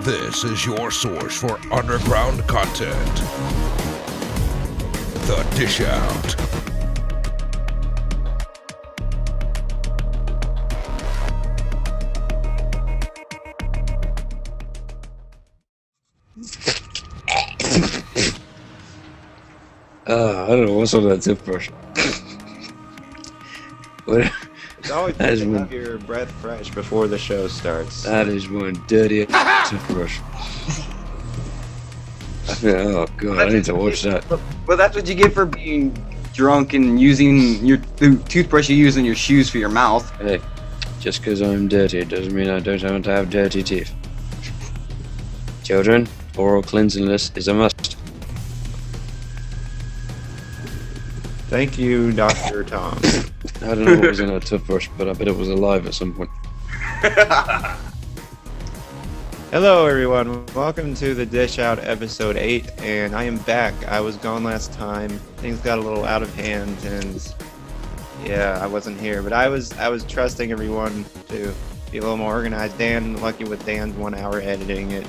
This is your source for underground content. The Dish Out. I don't know what's on that toothbrush. What? It's always good to have your breath fresh before the show starts. That is one dirty toothbrush. Oh god, I need to watch that. Well, that's what you get for being drunk and using the toothbrush you use in your shoes for your mouth. Hey, just because I'm dirty doesn't mean I don't want to have dirty teeth. Children, oral cleanliness is a must. Thank you, Dr. Tom. I don't know what was in that toothbrush, but I bet it was alive at some point. Hello, everyone. Welcome to the Dish Out episode 8, and I am back. I was gone last time. Things got a little out of hand, and yeah, I wasn't here. But I was trusting everyone to be a little more organized. Lucky with Dan's 1 hour editing, it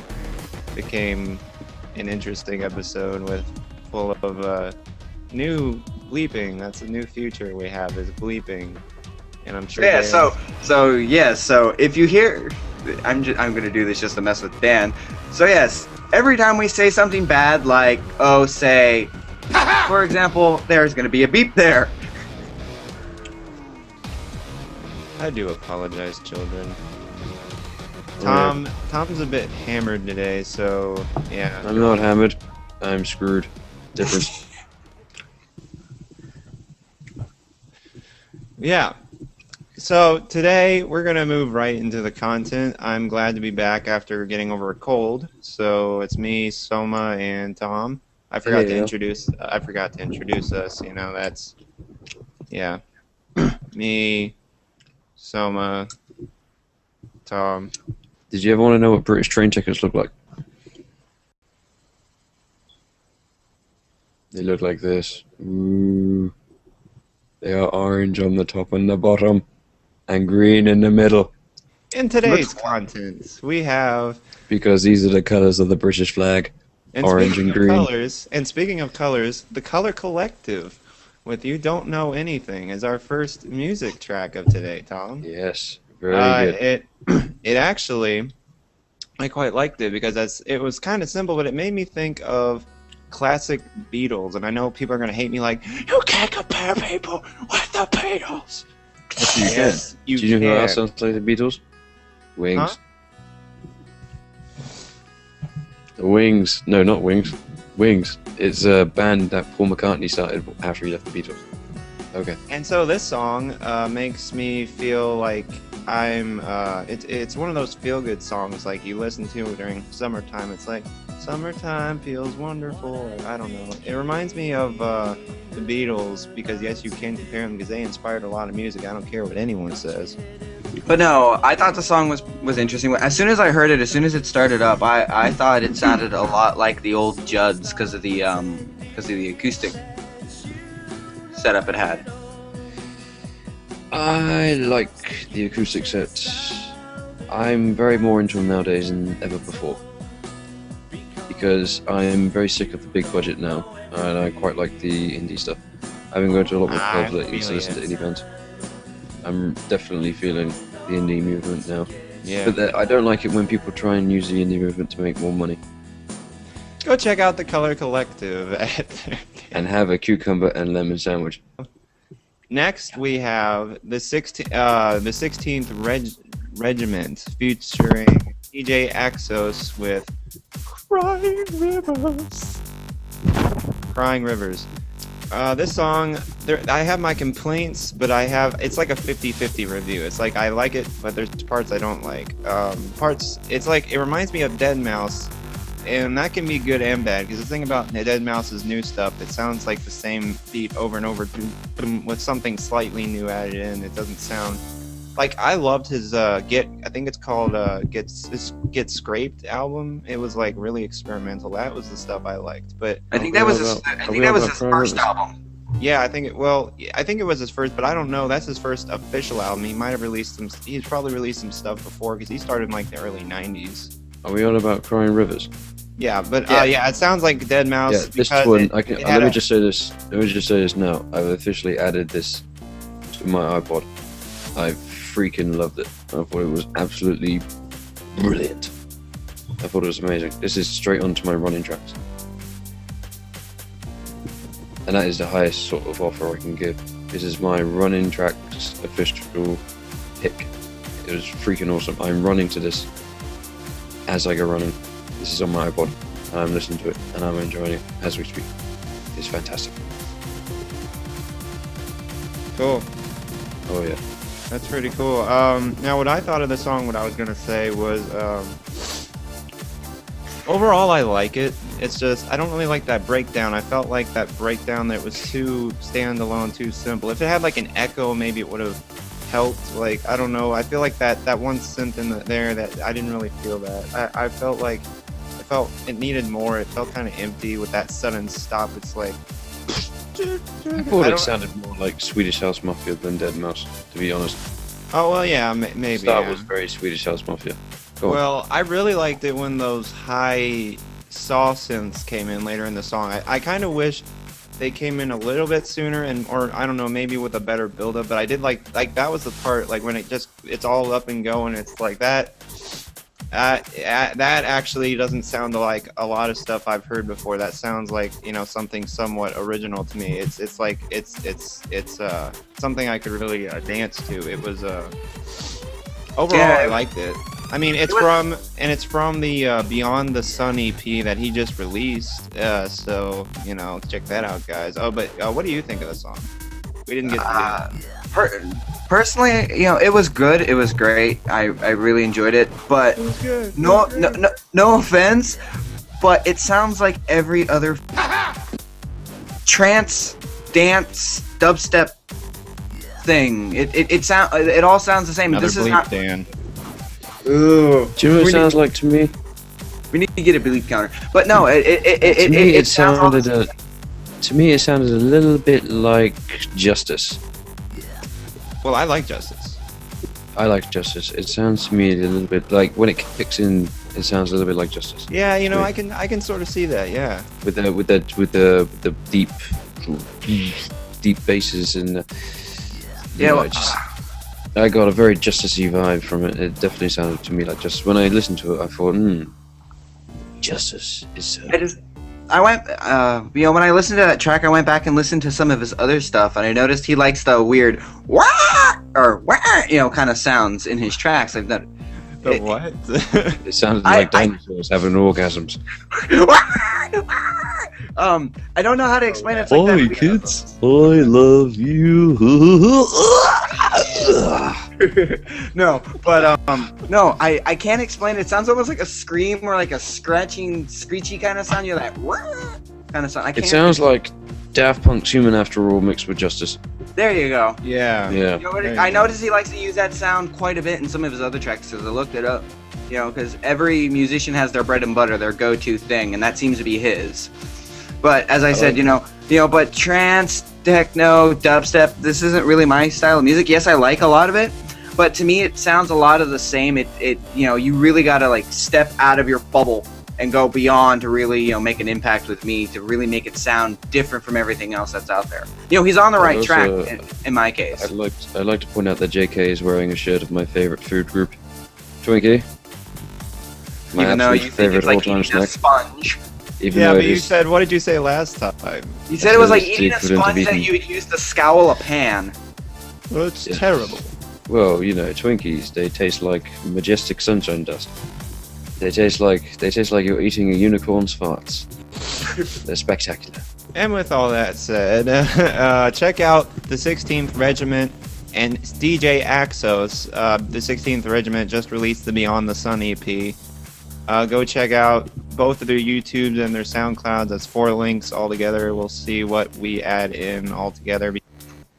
became an interesting episode full of new bleeping. That's a new feature we have, is bleeping, and I'm sure. Yeah. So if you hear, I'm gonna do this just to mess with Dan. So yes, every time we say something bad, like say, for example, there's gonna be a beep there. I do apologize, children. Tom's a bit hammered today, so yeah. I'm not hammered. I'm screwed. Different. Yeah. So today we're gonna move right into the content. I'm glad to be back after getting over a cold. So it's me, Soma, and Tom. I forgot to introduce us. You know, that's me, Soma, Tom. Did you ever want to know what British train tickets look like? They look like this. Ooh. They are orange on the top and the bottom, and green in the middle. In today's content, we have... Because these are the colors of the British flag, orange and green. Speaking of colors, the Color Collective with You Don't Know Anything is our first music track of today, Tom. Yes, very good. It actually, I quite liked it because it was kind of simple, but it made me think of classic Beatles, and I know people are going to hate me like, you can't compare people with the Beatles. Yes, you can. Do you know who else sounds like the Beatles? Wings. Huh? The Wings. No, not Wings. Wings. It's a band that Paul McCartney started after he left the Beatles. Okay. And so this song makes me feel like it's one of those feel-good songs like you listen to during summertime. It's like, summertime feels wonderful, or I don't know. It reminds me of the Beatles, because yes, you can compare them because they inspired a lot of music. I don't care what anyone says. But no, I thought the song was interesting. As soon as I heard it, as soon as it started up, I thought it sounded a lot like the old Judds because of the acoustic setup it had. I like the acoustic set. I'm very more into them nowadays than ever before, because I'm very sick of the big budget now, and I quite like the indie stuff. I've been going to a lot more clubs lately to listen to indie bands. I'm definitely feeling the indie movement now. Yeah. But I don't like it when people try and use the indie movement to make more money. Go check out the Color Collective and have a cucumber and lemon sandwich. Next, we have the 16th Regiment featuring DJ Axos with Crying Rivers. Crying Rivers. This song, I have my complaints, but it's like a 50-50 review. It's like I like it, but there's parts I don't like. It's like, it reminds me of Deadmau5, and that can be good and bad, because the thing about Deadmau5's new stuff, it sounds like the same beat over and over with something slightly new added in. It doesn't sound like, I loved his I think it's called Get Scraped album. It was like really experimental. That was the stuff I liked. But I think that was his first album. Yeah, I think it was his first, but I don't know. That's his first official album. He might have released he's probably released some stuff before, because he started in like the early 90s. Are we on about Crying Rivers? Yeah, but Yeah. yeah, it sounds like Dead Mouse. Yeah, this because one. it Let had me a- just say this. Let me just say this now. I've officially added this to my iPod. I freaking loved it. I thought it was absolutely brilliant. I thought it was amazing. This is straight onto my running tracks, and that is the highest sort of offer I can give. This is my running tracks official pick. It was freaking awesome. I'm running to this as I go running. This is on my iPod, and I'm listening to it, and I'm enjoying it as we speak. It's fantastic. Cool. Oh yeah. That's pretty cool. Now, what I thought of the song, what I was gonna say was, overall, I like it. It's just I don't really like that breakdown. I felt like that breakdown that was too standalone, too simple. If it had like an echo, maybe it would have helped. Like I don't know. I feel like that one synth in there that I didn't really feel that. I felt like it needed more. It felt kind of empty with that sudden stop. It's like. I thought it sounded more like Swedish House Mafia than Dead Mouse, to be honest. Oh well, yeah, maybe. Start Yeah. was very Swedish House Mafia. Go on. Well, I really liked it when those high saw synths came in later in the song. I kind of wish they came in a little bit sooner, or I don't know, maybe with a better build-up. But I did like that was the part like when it's all up and going. It's like that. That actually doesn't sound like a lot of stuff I've heard before. That sounds like something somewhat original to me. It's like it's something I could really dance to. It was overall I liked it. I mean it's from the Beyond the Sun EP that he just released. So check that out, guys. Oh, but what do you think of the song? We didn't get to do that. Personally, it was good. It was great. I really enjoyed it. But It was good. no offense, but it sounds like every other trance, dance, dubstep thing. It all sounds the same. Another This is bleep, not. Dan. Ooh. Do you know what it sounds like to me? We need to get a bleep counter. But no, To me, it sounds all the same. To me, it sounded a little bit like Justice. Well, I like Justice. I like Justice. It sounds to me a little bit like when it kicks in. It sounds a little bit like Justice. Yeah, I can sort of see that. Yeah. With the deep basses and I got a very Justice-y vibe from it. It definitely sounded to me like Justice. When I listened to it, I thought, Justice is. I went, when I listened to that track, I went back and listened to some of his other stuff, and I noticed he likes the weird wah or wah, kind of sounds in his tracks. Like that. What? It sounded like dinosaurs having orgasms. I don't know how to explain it. It's like that kids, I love you. No, but no, I can't explain it. It sounds almost like a scream or like a scratching, screechy kind of sound. You're like, wah, kind of sound. It sounds like Daft Punk's Human After All mixed with Justice. There you go. Yeah. Yeah. I noticed he likes to use that sound quite a bit in some of his other tracks because I looked it up. Because every musician has their bread and butter, their go-to thing, and that seems to be his. But as I said, but trance, techno, dubstep, this isn't really my style of music. Yes, I like a lot of it, but to me, it sounds a lot of the same. You really gotta like step out of your bubble and go beyond to really, make an impact with me, to really make it sound different from everything else that's out there. He's on the right track in my case. I'd like to point out that JK is wearing a shirt of my favorite food group, Twinkie. My Even though absolute you think favorite it's like all-time eating a snack. sponge. Even Yeah, though but it you is- said, what did you say last time? You said it was like It's eating a the equivalent of sponge that eating- you would use to scowl a pan. That's Yeah. terrible. Well, Twinkies, they taste like majestic sunshine dust. They taste like you're eating a unicorn's farts. They're spectacular. And with all that said, check out the 16th Regiment and DJ Axos. The 16th Regiment just released the Beyond the Sun EP. Go check out both of their YouTubes and their SoundClouds. That's 4 links all together. We'll see what we add in all together.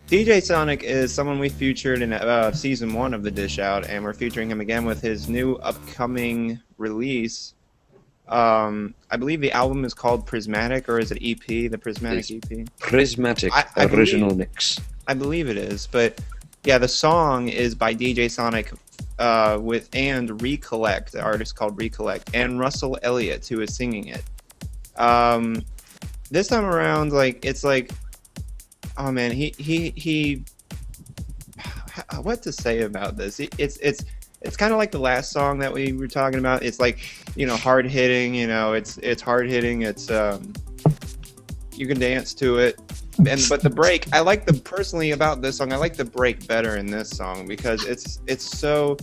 DJ Sonik is someone we featured in season 1 of the Dish Out, and we're featuring him again with his new upcoming release. I believe the album is called Prismatic, or is it EP? The Prismatic EP. Prismatic I original believe- mix. I believe it is, but yeah, the song is by DJ Sonik with and Recollect, the artist called Recollect, and Russell Elliot, who is singing it. This time around, like it's like, oh man, he what to say about this? It's kind of like the last song that we were talking about. It's like, you know, hard hitting. You know, it's hard hitting. It's you can dance to it. But the break, I like personally about this song, I like the break better in this song because it's so.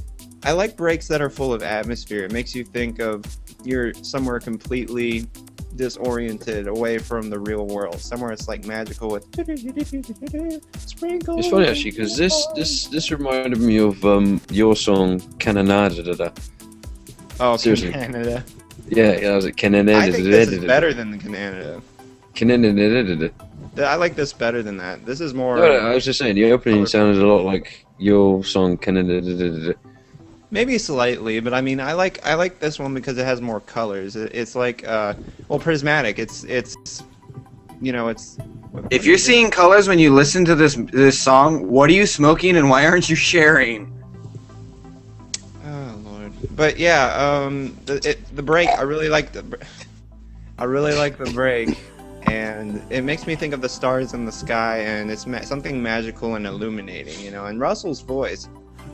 I like breaks that are full of atmosphere. It makes you think of you're somewhere completely disoriented, away from the real world. Somewhere it's like magical with sprinkles. It's funny actually because this reminded me of your song Canada. Oh, seriously. Canada. Yeah, I was like Canada. I think this is better than the Canada. Canada. I like this better than that. This is more. No, I was just saying the opening sounded a lot like your song Canada. Maybe slightly, but I mean, I like this one because it has more colors. It's like, well, Prismatic. It's, you know, it's. If you're seeing colors when you listen to this song, what are you smoking and why aren't you sharing? Oh Lord! But yeah, the break. I really like the break, and it makes me think of the stars in the sky, and it's something magical and illuminating, you know. And Russell's voice.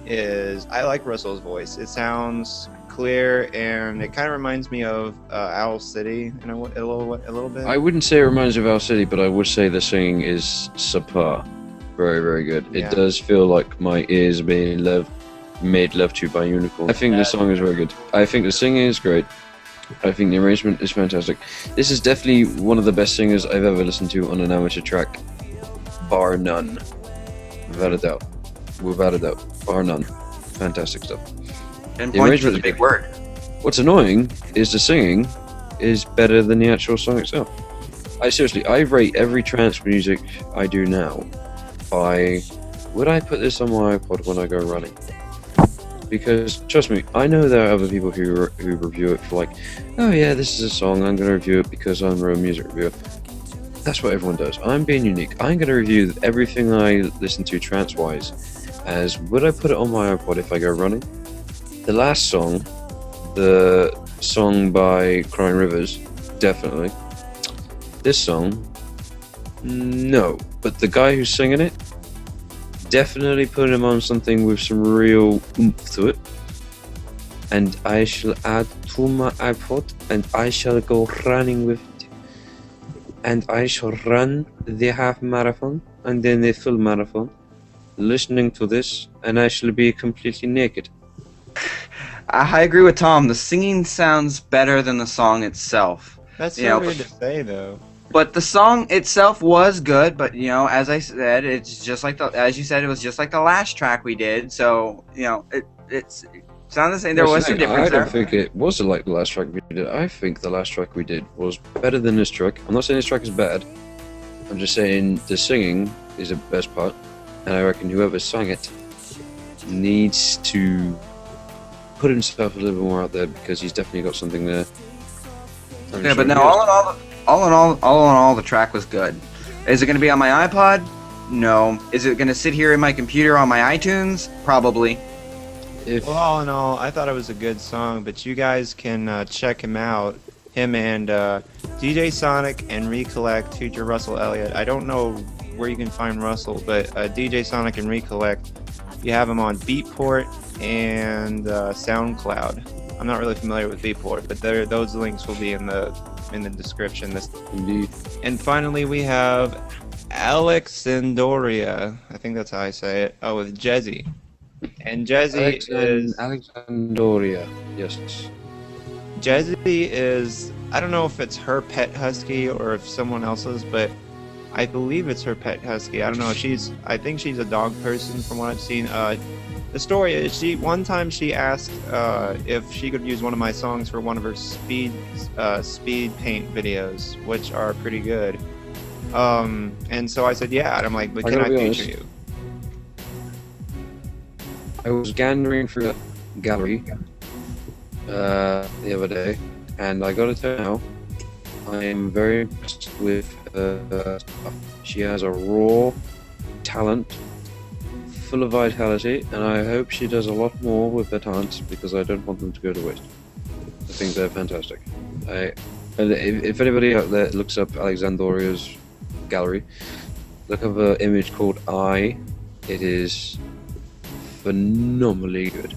I like Russell's voice. It sounds clear, and it kind of reminds me of Owl City in a little bit. I wouldn't say it reminds me of Owl City, but I would say the singing is subpar. Very, very good. Yeah. It does feel like my ears being made love to by unicorn. I think the song is very good. I think the singing is great. I think the arrangement is fantastic. This is definitely one of the best singers I've ever listened to on an amateur track, bar none. Without a doubt. Bar none. Fantastic stuff. And The point arrangement is a is big word. What's annoying is the singing is better than the actual song itself. I rate every trance music I do now by, would I put this on my iPod when I go running? Because, trust me, I know there are other people who review it for like, oh yeah, this is a song, I'm going to review it because I'm a music reviewer. That's what everyone does. I'm being unique. I'm going to review everything I listen to trance-wise as, would I put it on my iPod if I go running? The last song, the song by Crying Rivers, definitely. This song, no. But the guy who's singing it, definitely put him on something with some real oomph to it. And I shall add to my iPod, and I shall go running with it. And I shall run the half marathon, and then the full marathon, listening to this, and I shall be completely naked. I agree with Tom. The singing sounds better than the song itself. That's so Yeah, weird but- to say, though. But the song itself was good. But you know, as I said, it's just like as you said, it was just like the last track we did. So you know, it sounded the same. There was some difference I don't there. think it was like the last track we did. I think the last track we did was better than this track. I'm not saying this track is bad. I'm just saying the singing is the best part. And I reckon whoever sang it needs to put himself a little bit more out there because he's definitely got something there. I'm Yeah, sure but no, he has. all in all, the track was good. Is it going to be on my iPod? No. Is it going to sit here in my computer on my iTunes? Probably. If Well, all in all, I thought it was a good song, but you guys can check him out. Him and DJ Sonik and Recollect, feature Russell Elliot. I don't know where you can find Russell, but DJ Sonik and Recollect, you have him on Beatport and SoundCloud. I'm not really familiar with Beatport, but those links will be in the description. indeed, And finally, we have Alexandoria. I think that's how I say it. Oh, with Jeyzi. And Jeyzi is Alexandoria, yes. Jeyzi is, I don't know if it's her pet husky or if someone else's, but I believe it's her pet husky. I don't know. I think she's a dog person from what I've seen. The story is one time she asked if she could use one of my songs for one of her speed paint videos, which are pretty good. And so I said, yeah. And I'm like, but I can gotta I be feature honest. you? I was gandering through that gallery the other day, and I gotta tell you now, I am very impressed with stuff. She has a raw talent full of vitality, and I hope she does a lot more with her talents because I don't want them to go to waste. I think they're fantastic. And if anybody out there looks up Alexandoria's gallery, look up an image called I. It is phenomenally good.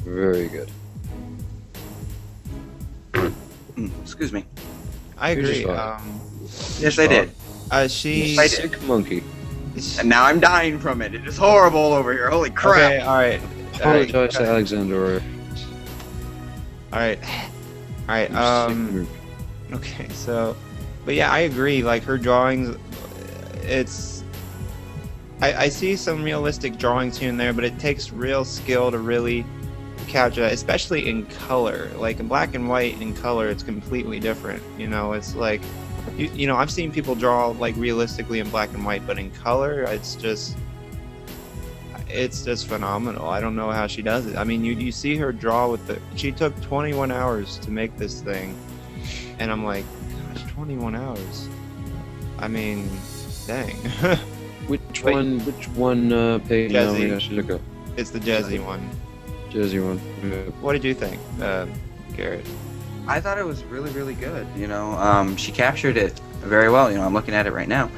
Very good. Excuse me. I agree. Yes, I did. She. I did. Sick monkey. And now I'm dying from it. It is horrible over here. Holy crap. Okay, all right. Apologize to Alexandoria. All right. All right. Okay. So, but yeah, I agree. Like her drawings, it's. I see some realistic drawings here and there, but it takes real skill to really capture that, especially in color. Like in black and white, in color, it's completely different. You know, it's like, you know, I've seen people draw like realistically in black and white, but in color, it's just phenomenal. I don't know how she does it. I mean, you see her draw with she took 21 hours to make this thing, and I'm like, gosh, 21 hours. I mean, dang. Which one page now we actually look up? It's the Jeyzi one. Jeyzi one. Yeah. What did you think, Garrett? I thought it was really, really good. You know, she captured it very well. You know, I'm looking at it right now.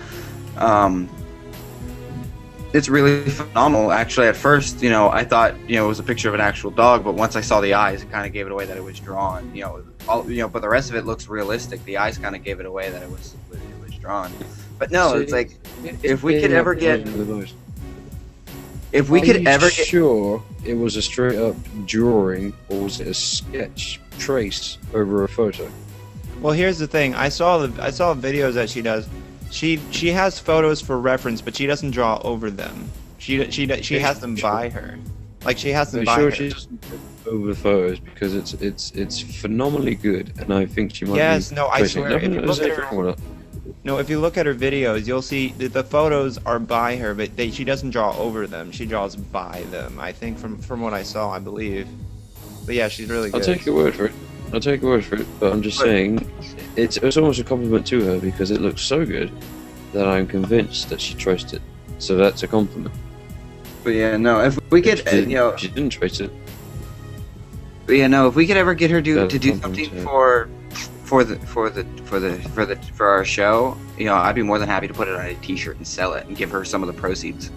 It's really phenomenal. Actually, at first, you know, I thought, you know, it was a picture of an actual dog, but once I saw the eyes, it kind of gave it away that it was drawn. You know, but the rest of it looks realistic. The eyes kind of gave it away that it was drawn. But no, See, it's like if we could ever get, if we Are could you ever get, sure it was a straight up drawing, or was it a sketch trace over a photo? Well, here's the thing. I saw videos that she does. She has photos for reference, but she doesn't draw over them. She has them by her. Like she has them I'm by sure her. she doesn't put over the photos because it's phenomenally good, and I think she might. Yes, be no, I tracing. swear. If you look at her, Corner. no, if you look at her videos, you'll see that the photos are by her, but she doesn't draw over them. She draws by them. I think from what I saw, I believe. But yeah, she's really good. I'll take your word for it. But I'm just saying, it's almost a compliment to her because it looks so good that I'm convinced that she traced it. So that's a compliment. but yeah, no, if we could, you know, She didn't trace it. but yeah, no, if we could ever get her to That's do something something to- for our show, you know, I'd be more than happy to put it on a T-shirt and sell it and give her some of the proceeds.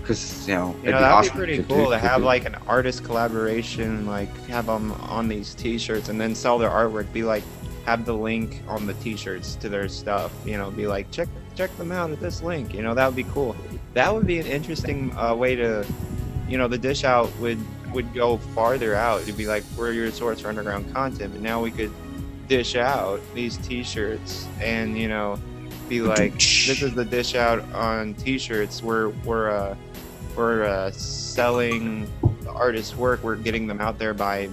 Because you know, it'd be that'd awesome. be pretty Could cool do, to could have do. like an artist collaboration, like have them on these T-shirts and then sell their artwork. Be like, have the link on the T-shirts to their stuff. You know, be like, check them out at this link. You know, that would be cool. That would be an interesting way to, you know, the dish out would go farther out. It'd be like, we're your source for underground content, but now we could dish out these T-shirts and, you know, be like, this is the dish out on T-shirts. We're selling the artist's work. We're getting them out there by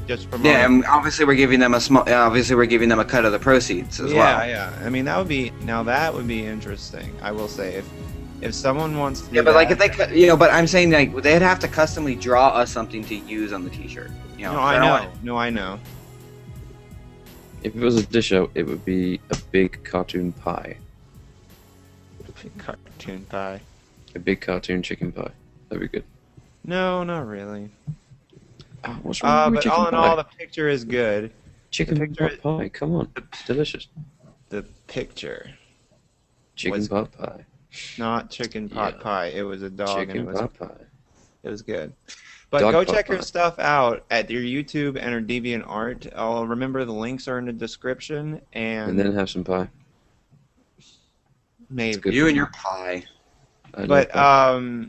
just promoting. Yeah, and obviously we're giving them a a cut of the proceeds as well. Yeah. I mean, that would be interesting. I will say, if someone wants to do Yeah, but like that- if they, you know, but I'm saying like they'd have to customly draw us something to use on the T-shirt. You know, No, so I don't know. want- No, I know. If it was a dish out, it would be a big cartoon pie. Cartoon pie. A big cartoon chicken pie. That'd be good. No, not really. Oh, what's wrong with But chicken all in pie? all, the picture is good. Chicken the picture- pot pie, come on. It's delicious. The picture, Chicken Was- pot pie. not chicken pot Yeah. pie. It was a dog, and Chicken pot pie. it was good. But Dog go pot check her pie. stuff out at your YouTube and her DeviantArt. I'll remember the links are in the description, And then have some pie. maybe. good. You and your pie. I love But pie.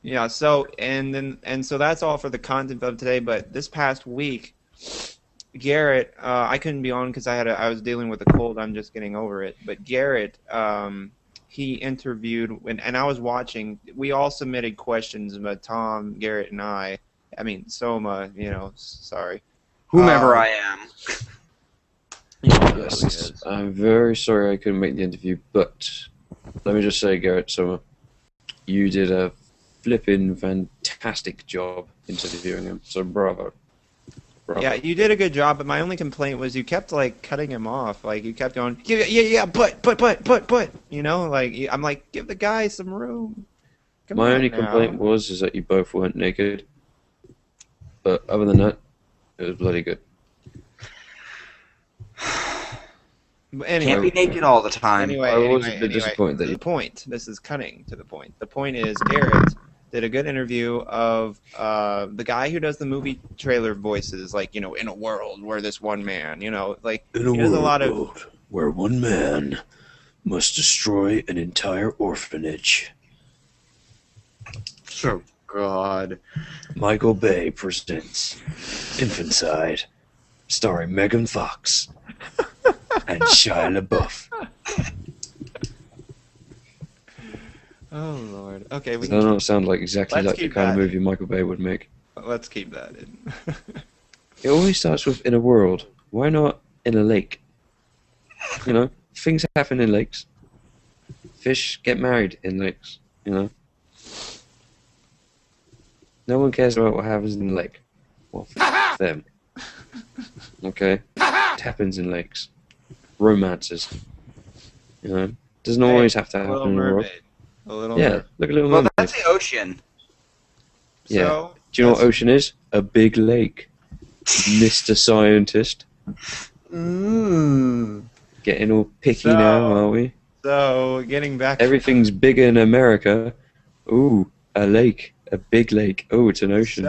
yeah. So so that's all for the content of today. But this past week, Garrett, I couldn't be on because I was dealing with a cold. I'm just getting over it. But Garrett, he interviewed and I was watching. We all submitted questions, but Tom, Garrett, and I mean Soma. You know, sorry. Whomever I am. Yes, I'm very sorry I couldn't make the interview, but let me just say, Garrett Summer, you did a flipping fantastic job interviewing him. So bravo. Yeah, you did a good job, but my only complaint was you kept like cutting him off. Like you kept going, yeah, put. You know, like I'm like, give the guy some room. Come My on only now. complaint is that you both weren't naked. But other than that, it was bloody good. But Can't anyway, be naked all the time. I was a bit disappointed that the you- point. This is cutting to the point. The point is Garrett did a good interview of the guy who does the movie trailer voices, like, you know, in a world where this one man, you know, like he does a lot of where one man must destroy an entire orphanage. Oh, God. Michael Bay presents Infanticide, starring Megan Fox and Shia LaBeouf. Oh Lord. Okay, we Does that can not sound like exactly Let's like the keep kind of that movie Michael Bay would make? let's keep that in. It always starts with in a world. Why not in a lake? You know, things happen in lakes. Fish get married in lakes, you know. No one cares about what happens in the lake. Well, f them. Okay? It happens in lakes. Romances. You know? Doesn't always have to A happen Little in the world. Mermaid. A little Yeah, Mermaid. look at Little Well, Mermaid. that's the ocean. Yeah. So, Do you know what ocean is? A big lake. Mr. Scientist. Mmm. Getting all picky So- now, are we? So, getting back Everything's bigger in America. Ooh, a lake. A big lake. Oh, it's an ocean.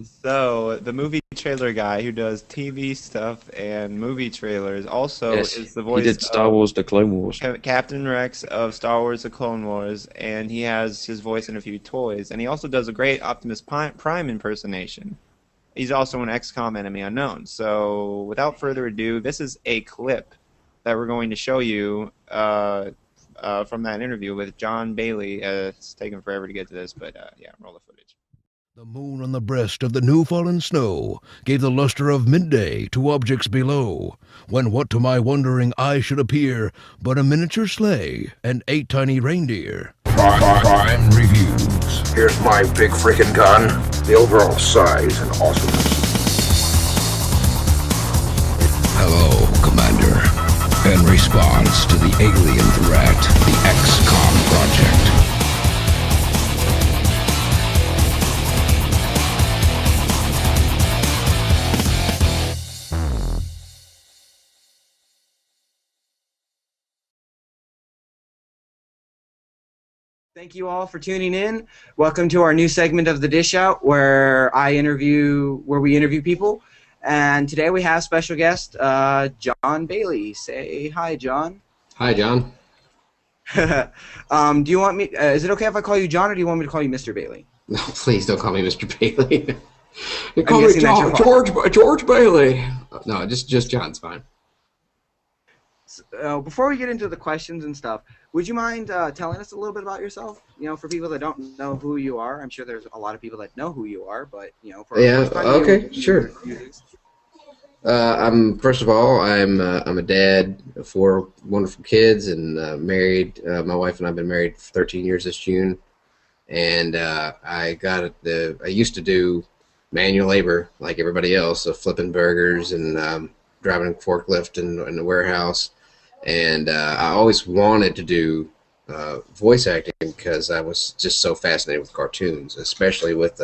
So the movie trailer guy who does TV stuff and movie trailers also Yes, is the he voice did Star of Wars: The Clone Wars. Captain Rex of Star Wars: The Clone Wars, and he has his voice in a few toys, and he also does a great Optimus Prime impersonation. He's also an XCOM Enemy Unknown. So without further ado, this is a clip that we're going to show you from that interview with John Bailey. It's taken forever to get to this, but yeah, roll the footage. The moon on the breast of the new fallen snow gave the luster of midday to objects below, when what to my wondering eye should appear but a miniature sleigh and 8 tiny reindeer. Prime reviews. Here's my big freaking gun. The overall size and awesomeness. Hello, Commander. In response to the alien threat, the XCOM project. Thank you all for tuning in. Welcome to our new segment of the Dish Out, where we interview people. And today we have special guest John Bailey. Say hi, John. Hi, John. Do you want me? Is it okay if I call you John, or do you want me to call you Mr. Bailey? No, please don't call me Mr. Bailey. You I'm call me guessing that's your fault. George Bailey. No, just John's fine. Before we get into the questions and stuff, would you mind telling us a little bit about yourself? You know, for people that don't know who you are, I'm sure there's a lot of people that know who you are, but you know, for Yeah, first time okay, viewers, sure. I'm first of all, I'm a dad of 4 wonderful kids and married. My wife and I've been married for 13 years this June, and I used to do manual labor like everybody else, so flipping burgers and driving a forklift in the warehouse, and I always wanted to do voice acting because I was just so fascinated with cartoons, especially with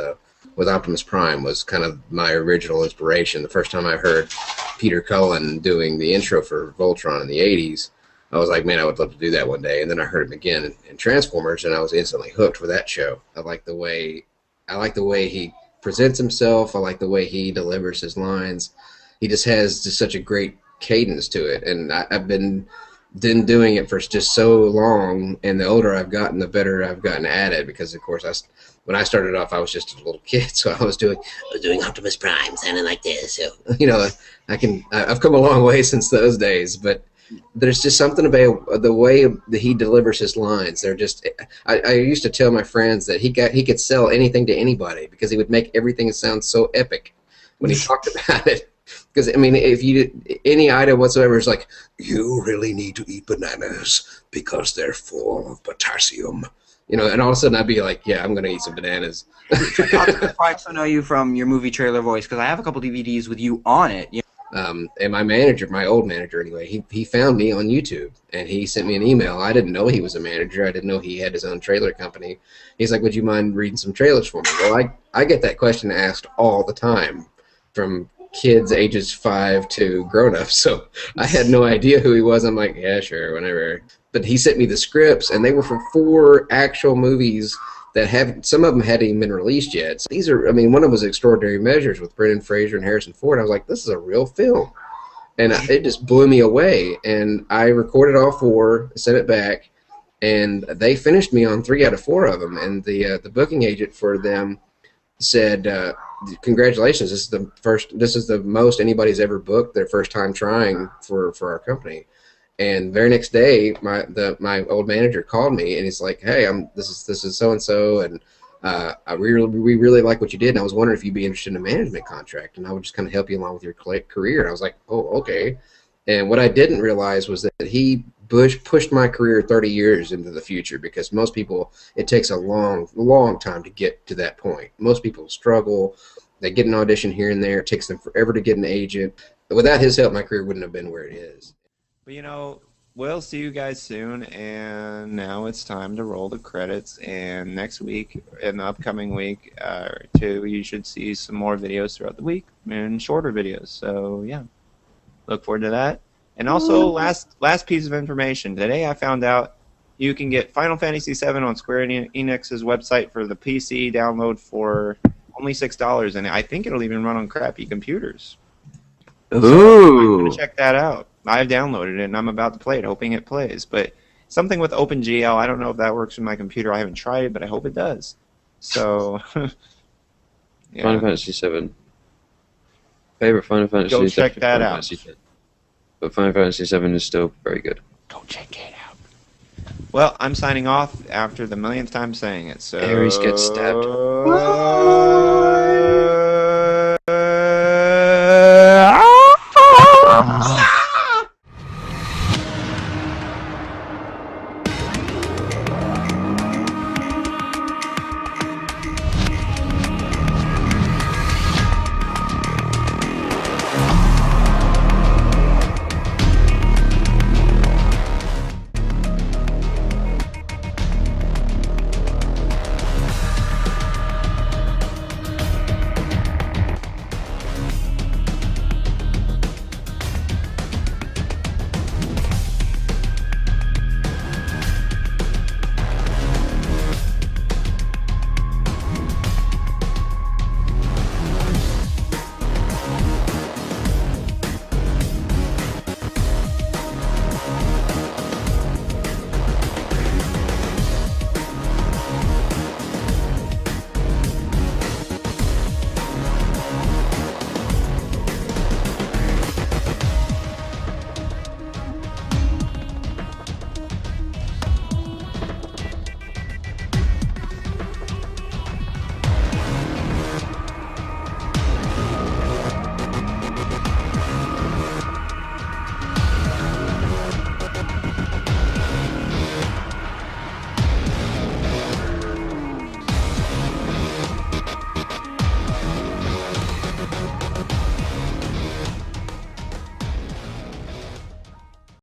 Optimus Prime was kind of my original inspiration. The first time I heard Peter Cullen doing the intro for Voltron in the 80s, I was like, man, I would love to do that one day. And then I heard him again in Transformers, and I was instantly hooked for that show. I like the way he presents himself. I like the way he delivers his lines. He just has such a great cadence to it. And I've been doing it for just so long, and the older I've gotten, the better I've gotten at it, because of course when I started off, I was just a little kid, so I was doing Optimus Prime, sounding like this. So, you know, I've come a long way since those days, but there's just something about the way that he delivers his lines. They're just, I used to tell my friends that he could sell anything to anybody because he would make everything sound so epic when he talked about it. Because, I mean, if you any item whatsoever is like, You really need to eat bananas because they're full of potassium. you know, and all of a sudden I'd be like, yeah, I'm going to eat some bananas. I also know you from your movie trailer voice, because I have a couple DVDs with you on it. You And my manager, my old manager anyway, he found me on YouTube and he sent me an email. I didn't know he was a manager. I didn't know he had his own trailer company. He's like, would you mind reading some trailers for me? Well, I get that question asked all the time from kids ages 5 to grown-ups. So I had no idea who he was. I'm like, yeah, sure, whenever. But he sent me the scripts and they were for 4 actual movies that have, some of them hadn't even been released yet. So these are, I mean, one of them was Extraordinary Measures with Brendan Fraser and Harrison Ford. I was like, this is a real film. And it just blew me away. And I recorded all 4, sent it back, and they finished me on 3 out of 4 of them. And the booking agent for them said, congratulations, this is the most anybody's ever booked their first time trying for our company. And very next day, my old manager called me and he's like, "Hey, this is so and so, and we really like what you did, and I was wondering if you'd be interested in a management contract, and I would just kind of help you along with your career." And I was like, "Oh, okay." And what I didn't realize was that he pushed my career 30 years into the future, because most people, it takes a long time to get to that point. Most people struggle. They get an audition here and there. It takes them forever to get an agent. But without his help, my career wouldn't have been where it is. But we'll see you guys soon, and now it's time to roll the credits. And next week, in the upcoming week or 2, you should see some more videos throughout the week and shorter videos. So yeah, look forward to that. And also, last piece of information today, I found out you can get Final Fantasy VII on Square Enix's website for the PC download for only $6, and I think it'll even run on crappy computers. Ooh. So I'm gonna check that out. I've downloaded it and I'm about to play it, hoping it plays. But something with OpenGL, I don't know if that works with my computer. I haven't tried it, but I hope it does. So, yeah. Final Fantasy VII. Favorite Final Fantasy. Go check that Final out. Fantasy 10. But Final Fantasy VII is still very good. Go check it out. Well, I'm signing off after the millionth time saying it. So Ares gets stabbed. Bye.